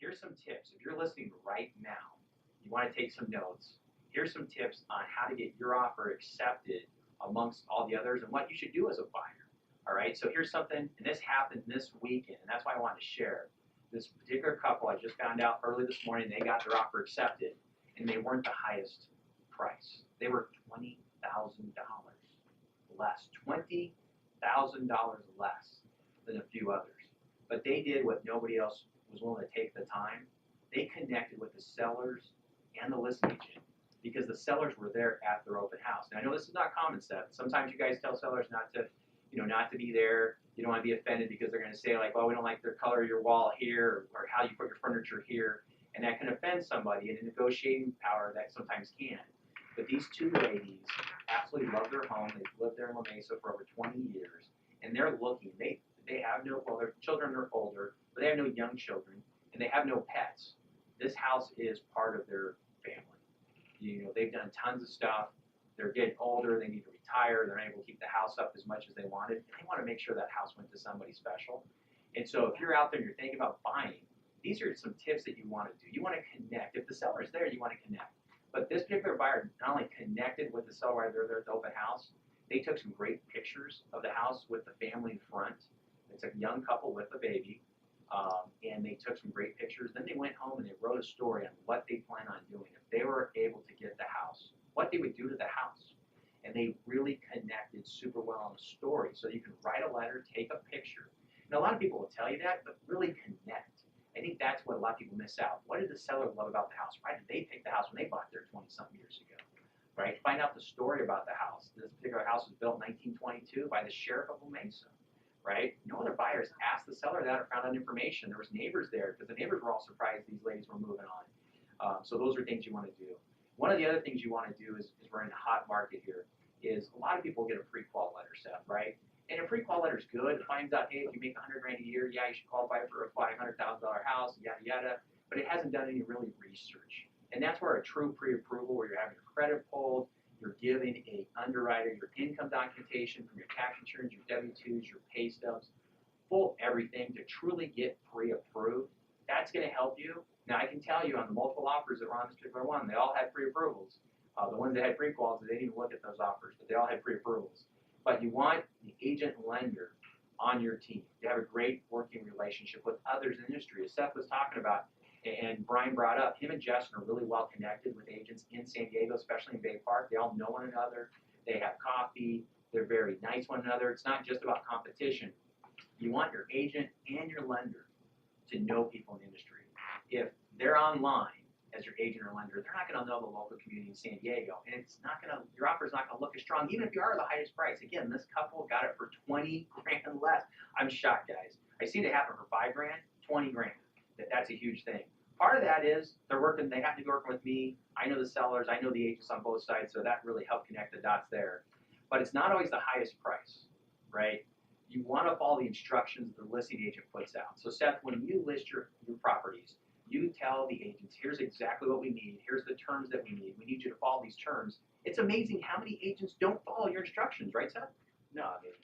Here's some tips. If you're listening right now, you want to take some notes. Here's some tips on how to get your offer accepted amongst all the others and what you should do as a buyer. All right, so here's something, and this happened this weekend, and that's why I wanted to share. This particular couple, I just found out early this morning, they got their offer accepted, and they weren't the highest price. They were $20,000 less, $20,000 less than a few others. But they did what nobody else was willing to take the time. They connected with the sellers and the listing agent because the sellers were there at their open house. And I know this is not common, Seth. Sometimes you guys tell sellers not to, not to be there. You don't want to be offended because they're going to say like, well, we don't like the color of your wall here or how you put your furniture here. And that can offend somebody in a negotiating power that sometimes can. But these two ladies absolutely love their home. They've lived there in La Mesa for over 20 years. And they're looking. They have no, well, their children are older, but they have no young children. And they have no pets. This house is part of their family. They've done tons of stuff. They're getting older. They need to retire. They're not able to keep the house up as much as they wanted. And they want to make sure that house went to somebody special. And so if you're out there and you're thinking about buying, these are some tips that you want to do. You want to connect. If the seller's there, you want to connect. But this particular buyer not only connected with the seller while they're there at the open house, they took some great pictures of the house with the family in front. It's a young couple with a baby. And they took some great pictures. Then they went home and they wrote a story on what they plan on doing if they were able to get the house, what they would do to the house. And they really connected super well on the story. So you can write a letter, take a picture. Now, a lot of people will tell you that, but really connect. I think that's what a lot of people miss out. What did the seller love about the house? Why did they pick the house when they bought there 20-something years ago? Right? Find out the story about the house. This particular house was built in 1922 by the sheriff of La Mesa. Right? No other buyers asked the seller that or found out information. There was neighbors there because the neighbors were all surprised these ladies were moving on. So those are things you want to do. One of the other things you want to do is we're in a hot market here, is a lot of people get a pre-qual letter, Seth, right? And a pre-qual letter is good. It finds out, hey, if you make $100,000 a year, yeah, you should qualify for a $500,000 house, yada, yada. But it hasn't done any really research. And that's where a true pre-approval, where you're having your credit pulled, you're giving a underwriter your income documentation from your tax returns, your W-2s, your pay stubs, full everything to truly get pre-approved. That's going to help you. Now, I can tell you on the multiple offers that were on this particular one, they all had pre-approvals. The ones that had pre-quals, they didn't even look at those offers, but they all had pre-approvals. But you want the agent lender on your team. You have a great working relationship with others in the industry. As Seth was talking about, and Brian brought up, him and Justin are really well connected with agents in San Diego, especially in Bay Park. They all know one another. They have coffee. They're very nice to one another. It's not just about competition. You want your agent and your lender to know people in the industry. If they're online as your agent or lender, they're not going to know the local community in San Diego, and it's not going to, your offer is not going to look as strong, even if you are the highest price. Again, this couple got it for 20 grand less. I'm shocked, guys. I see it happen for 5 grand, 20 grand. That's a huge thing. Part of that is they have to be working with me. I know the sellers, I know the agents on both sides, so that really helped connect the dots there. But it's not always the highest price, right? You want to follow the instructions the listing agent puts out. So Seth, when you list your properties, you tell the agents, here's exactly what we need. Here's the terms that we need. We need you to follow these terms. It's amazing how many agents don't follow your instructions, right, Seth? No, I mean,